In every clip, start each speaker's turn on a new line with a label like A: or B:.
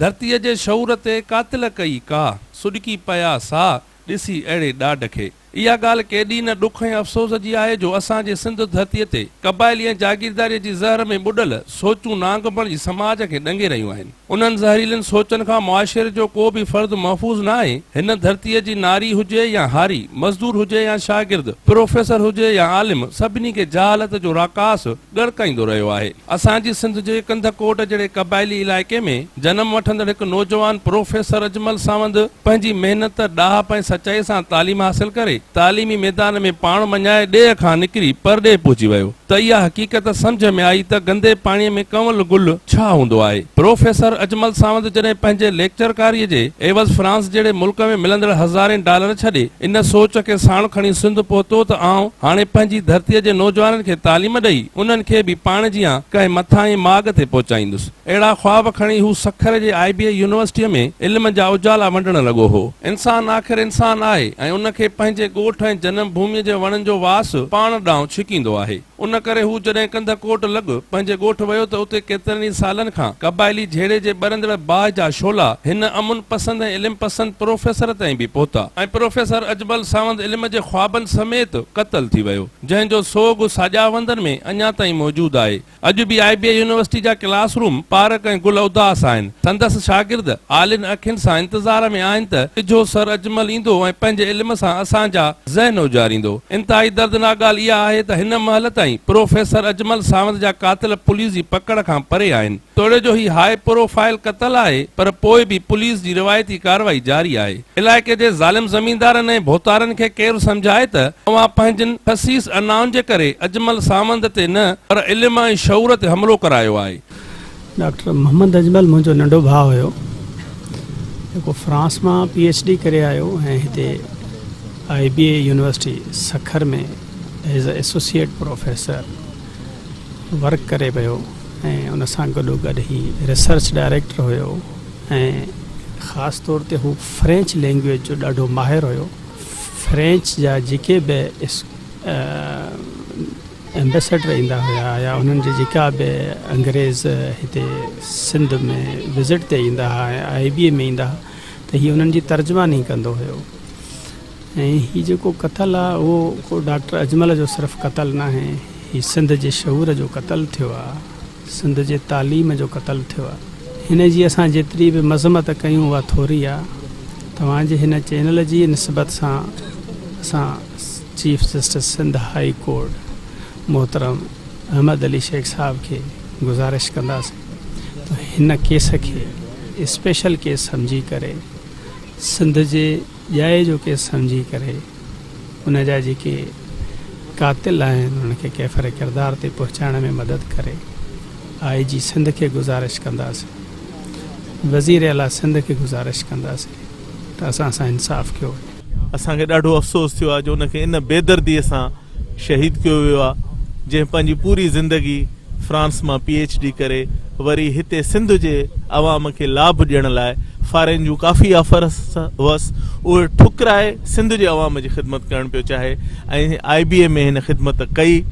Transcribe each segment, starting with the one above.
A: धरतीअ जे शऊर ते कातिल कई का सुॾकी पया सा ॾिसी अहिड़े ॾाढ खे। इहा ॻाल्हि केॾी न ॾुख ऐं अफ़सोस जी आहे जो असांजे सिंध धरतीअ ते क़बाइली ऐं जागीरदारीअ जी ज़हर में ॿुॾल सोचूं नांगपण जी समाज खे ॾंगे रहियूं आहिनि। उन्हनि ज़हरीलनि सोचनि खां मुआशिरे जो को बि फ़र्द महफ़ूज़ न आहे। हिन धरतीअ जी नारी हुजे या हारी, मज़दूर हुजे या शागिर्द, प्रोफेसर हुजे या आलिम, सभिनी खे जहालत जो राकास ॻड़काईंदो रहियो आहे। असांजी सिंध जे कंधकोट जहिड़े क़बाइली इलाइक़े में जनम वठंदड़ हिकु नौजवान प्रोफेसर अजमल सावंत पंहिंजी महिनत, ॾाह ऐं सचाई सां तालीम हासिल करे तालीमी मैदान में पाण मञाए ॾेह खां निकिरी परॾे पहुची वियो त इहा हक़ीक़त सम्झ में आई त गंदे पाणीअ में कंवल गुल छा हूंदो आहे। प्रोफेसर अजमल सावंत जॾहिं पंहिंजे लेक्चरकारीअ जे एवज़ फ्रांस जहिड़े मुल्क में मिलंदड़ हज़ारें डॉलर छॾे इन सोच खे साण खणी सिंध पहुतो त आउं हाणे पंहिंजी धरतीअ जे नौजवाननि खे तालीम ॾेई उन्हनि खे बि पाण जीअं कंहिं मथां ई माॻ ते पहुचाईंदुसि। अहिड़ा ख्वाब खणी हू सखर जे IBA यूनिवर्सिटीअ में इल्म जा उजाला वंडण लॻो हो। इंसान आख़िर इंसान आहे ऐं उनखे पंहिंजे ॻोठ ऐं जनम भूमिअ जे वणनि जो वास पाण ॾांहुं छिकींदो आहे। उन करे हू जॾहिं कंधकोट लॻ पंहिंजे ॻोठ वियो त उते केतिरनि ई सालनि खां क़बाइली झेड़े जे ॿरंदड़ बाहि जा शोला हिन अमुन पसंद ऐं इल्म पसंद प्रोफेसर ताईं बि पहुता ऐं प्रोफेसर अजमल सावंत इल्म जे ख्वाबनि समेत क़तल थी वियो, जंहिंजो सोग साॼावंदनि में अञा ताईं मौजूदु आहे। अॼु बि IBA यूनिवर्सिटी जा क्लासरूम पारक ऐं गुल उदास आहिनि। संदसि शागिर्द आलिन अखियुनि सां इंतज़ार में आहिनि त इजो सर अजमल ईंदो ऐं पंहिंजे इल्म सां असांजा ज़हन उजारींदो। इंतहाई दर्दनाक ॻाल्हि इहा आहे त हिन महल ताईं प्रोफेसर अजमल सावंत जा कातिल पुलिस जी पकड़ खां परे आहिनि। तोड़े जो ही हाई प्रोफाइल क़तल आहे, पर पोइ बि पुलिस जी रिवायती कार्रवाई जारी आहे। इलाइक़े जे ज़ालिम ज़मींदारनि ऐं भोतारनि खे केरु सम्झाए त तव्हां पंहिंजनि ख़सीस अनाउनि जे करे अजमल सावंत ते न पर इल्म ऐं शऊर ते हमिलो करायो आहे।
B: डॉक्टर मोहम्मद अजमल मुंहिंजो नंढो भाउ हुयो जेको फ्रांस मां PhD करे आयो ऐं हिते IBA यूनिवर्सिटी सखर में as a associate professor work करे पियो ऐं उन सां गॾोगॾु ही रिसर्च डायरेक्टर हुयो ऐं ख़ासि तौर ते हू फ्रेंच लैंग्वेज जो ॾाढो माहिर हुयो। फ्रेंच जा जेके बि एम्बेसडर ईंदा हुया या उन्हनि जी जेका बि अंग्रेज़ हिते सिंध में विज़िट ते ईंदा हुआ ऐं IBA में ईंदा त हीअ उन्हनि जी तर्जमानी कंदो हुयो। ऐं हीअ जेको क़तल आहे उहो को डॉक्टर अजमल जो सिर्फ़ु क़तल न आहे, हीअ सिंध जे शऊर जो क़तल थियो आहे, सिंध जे तालीम जो क़तल थियो आहे। हिन जी असां जेतिरी बि मज़मत कयूं उहा थोरी आहे। तव्हांजे हिन चैनल जी निस्बत सां असां chief justice Sindh high court मोहतरम अहमद अली शेख साहब खे गुज़ारिश कंदासीं त हिन केस खे स्पेशल केस सम्झी करे सिंध जे ॼाए जो केस सम्झी करे उन जा जेके कातिल आहिनि उनखे कैफ़र किरदार ते पहुचाइण में मदद करे। IG सिंध खे गुज़ारिश कंदासीं, वज़ीर आला सिंध खे गुज़ारिश कंदासीं त असां सां इंसाफ़ कयो।
C: असांखे ॾाढो अफ़सोस थियो आहे जो उनखे इन बेदर्दीअ सां शहीद कयो वियो आहे, जंहिं पंहिंजी पूरी ज़िंदगी फ्रांस मां PhD करे वरी हिते सिंध जे अवाम खे लाभ ॾियण लाइ फ़ारन जूं काफ़ी ऑफर्स हुअसि, उहे ठुकराए सिंध जे अवाम जी ख़िदमत करणु पियो चाहे ऐं IBA में हिन ख़िदमत कई।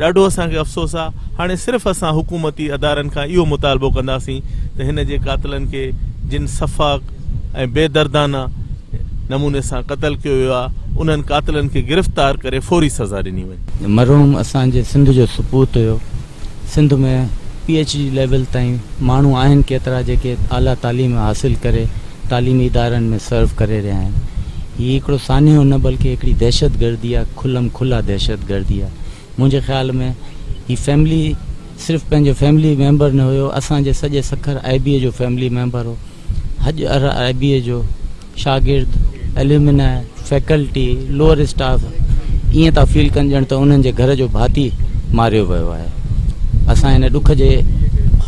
C: ॾाढो असांखे अफ़सोस आहे। हाणे सिर्फ़ु असां हुकूमती अदारनि खां इहो मुतालबो कंदासीं त हिन जे कातिलनि खे जिन सफ़ाक ऐं बेदर्दाना नमूने सां क़तल कयो वियो आहे उन्हनि कातिलनि खे गिरफ़्तार करे फौरी सज़ा ॾिनी वञे।
D: मरहूम असांजे सिंध जो सपूत हुयो। सिंध में PhD लेवल ताईं माण्हू आहिनि केतिरा जेके आला तालीम हासिल करे तालीमी इदारनि में सर्व करे रहिया आहिनि। हीअ हिकिड़ो सान्हो न बल्कि हिकिड़ी दहशत गर्दी आहे, खुलम खुला दहशत गर्दी आहे। मुंहिंजे ख़्याल में ही फैमिली सिर्फ़ु पंहिंजो फैमिली मेंबर न हुयो, असांजे सॼे सखर IBA जो फैमिली मेंबर हो। हर IBA जो शागिर्द, एल्यूमिनाय, फैकल्टी, लोअर स्टाफ ईअं था फील कनि ॼण त उन्हनि जे घर जो भाती मारियो वियो आहे। असां हिन ॾुख जे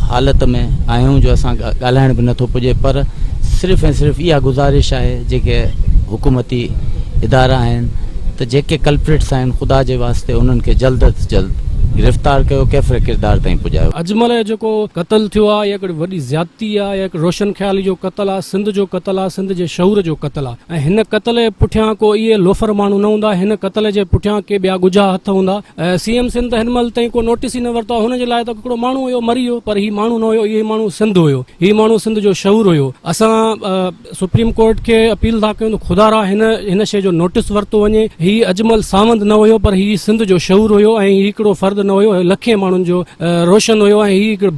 D: हालत में आहियूं जो असां ॻाल्हाइण बि नथो पुॼे, पर सिर्फ़ु ऐं सिर्फ़ु इहा गुज़ारिश आहे जेके हुकूमती इदारा आहिनि त जेके कल्प्रिट्स आहिनि ख़ुदा जे वास्ते उन्हनि खे जल्द अज जल्द गिरफ़्तार कयो कैफ़िर किरदार ताईं पुॼायो।
E: अजमल जो जेको क़तल थियो आहे या हिकिड़ी वॾी ज़्यादती आहे या हिकु रोशन ख़्याली जो क़तल आहे, सिंध जो क़तल आहे, सिंध जे शऊर जो क़तल आहे। ऐं हिन क़तल जे पुठियां को इहे लोफर माण्हू न हूंदा, हिन क़तल जे पुठियां के ॿिया ॻुझा हथ हूंदा। CM सिंध हिन महिल ताईं को नोटिस ई न वरितो आहे। हुनजे लाइ त हिकिड़ो माण्हू हुयो मरी वियो, पर हीउ माण्हू न हुयो, इहे माण्हू सिंध हुयो, हीउ माण्हू सिंध जो शऊर हुयो। असां सुप्रीम कोर्ट खे अपील था कयूं त खुदारा हिन शइ जो नोटिस वरितो वञे। हीउ अजमल सावंत न हुयो, पर हीउ सिंध जो शऊर हुयो ऐं हीउ हिकिड़ो फ़र्द न हुयो, लखे माण्हुनि जो रोशन हुयो। ऐं हीउ हिकिड़ो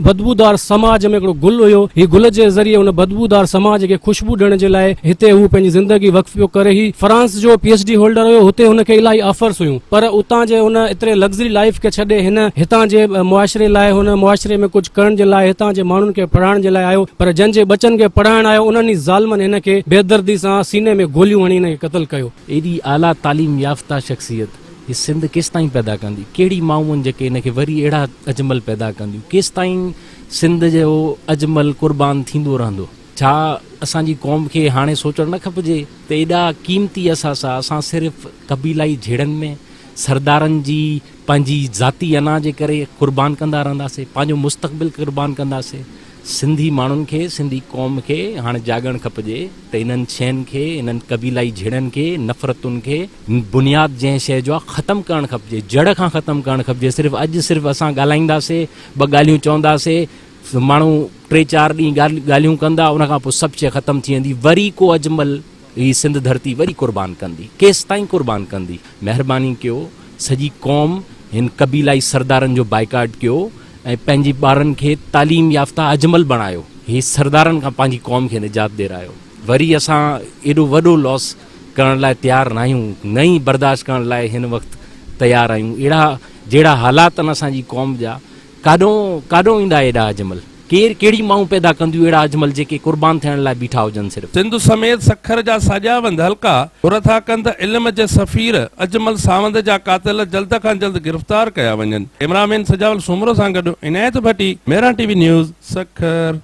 E: बदबूदार समाज में हिकिड़ो गुल हुयो। हीउ गुल जे ज़रिए हुन बदबूदार समाज खे ख़ुशबू ॾियण जे लाइ हिते हू पंहिंजी ज़िंदगी वक़्फ़ पियो करे। ही फ्रांस जो PhD होल्डर हुयो, हुते हुनखे इलाही ऑफर्स हुयूं, पर उतां जे हुन एतिरे लग्ज़री लाइफ खे छॾे हितां जे मुआशरे लाइ, हुन मुआशरे में कुझु करण जे लाइ, हितां जे माण्हुनि खे पढ़ाइण जे लाइ आयो। पर जंहिंजे बचनि खे पढ़ाइण आयो, उन्हनि ज़ालिमनि हिनखे बेदर्दी सां सीने में गोलियूं हणी हिनखे क़तल कयो।
F: एॾी आला तालीम याफ़्ता शख़्सियत हीअ सिंध केसि ताईं पैदा कंदी? कहिड़ी माऊं आहिनि जेके हिनखे वरी अहिड़ा अजमल पैदा कंदियूं? केसि ताईं सिंध जो अजमल कुर्बान थींदो रहंदो? छा असांजी क़ौम खे हाणे सोचणु न खपिजे त एॾा क़ीमती असां असां सिर्फ़ु क़बीलाई झेड़नि में सरदारनि जी पंहिंजी ज़ाती अना जे करे कुर्बान कंदा रहंदासीं, पंहिंजो मुस्तक़बिल कुर्बान कंदासीं? सिंधी माण्हुनि खे, सिंधी क़ौम खे हाणे जाॻणु खपिजे त इन्हनि शयुनि खे, इन्हनि क़बीलाई झेड़नि खे, नफ़रतुनि खे, बुनियाद जंहिं शइ जो आहे ख़तमु करणु खपिजे, जड़ खां ख़तमु करणु खपिजे। सिर्फ़ु असां ॻाल्हाईंदासीं, ॿ ॻाल्हियूं चवंदासीं, माण्हू 3-4 ॾींहं ॻाल्हियूं कंदा, उनखां पोइ सभु शइ ख़तमु थी वेंदी, वरी को अजमल ही सिंध धरती वरी कुर्बान कंदी। केसि ताईं कुर्बान कंदी? महिरबानी कयो, सॼी क़ौम हिन क़बीलाई सरदारनि जो बाइकाट कयो ऐं पंहिंजी ॿारनि खे तालीम याफ़्ता अजमल बणायो। ही सरदारनि खां पंहिंजी क़ौम खे निजात ॾिरायो। वरी असां एॾो वॾो लॉस करण लाइ तयारु न आहियूं, न ई बर्दाश्त करण लाइ हिन वक़्तु तयारु आहियूं। अहिड़ा जहिड़ा हालात आहिनि असांजी क़ौम जा, काॾों ईंदा एॾा अजमल? कहिड़ी माऊं पैदा कंदियूं अहिड़ा अजमल जेके कुर्बान थियण लाइ बीठा हुजनि? सिर्फ़ु
A: सिंध समेत सखर जा साॼा वंद हल्का घुर था कनि त इल्म जे सफ़ीर अजमल सावंत जा कातिल जल्द खां जल्द गिरफ़्तार कया वञनि। कैमरामैन सजावल सुमरो सां गॾु इनायत भट्टी, मेरा TV न्यूज़, सखर।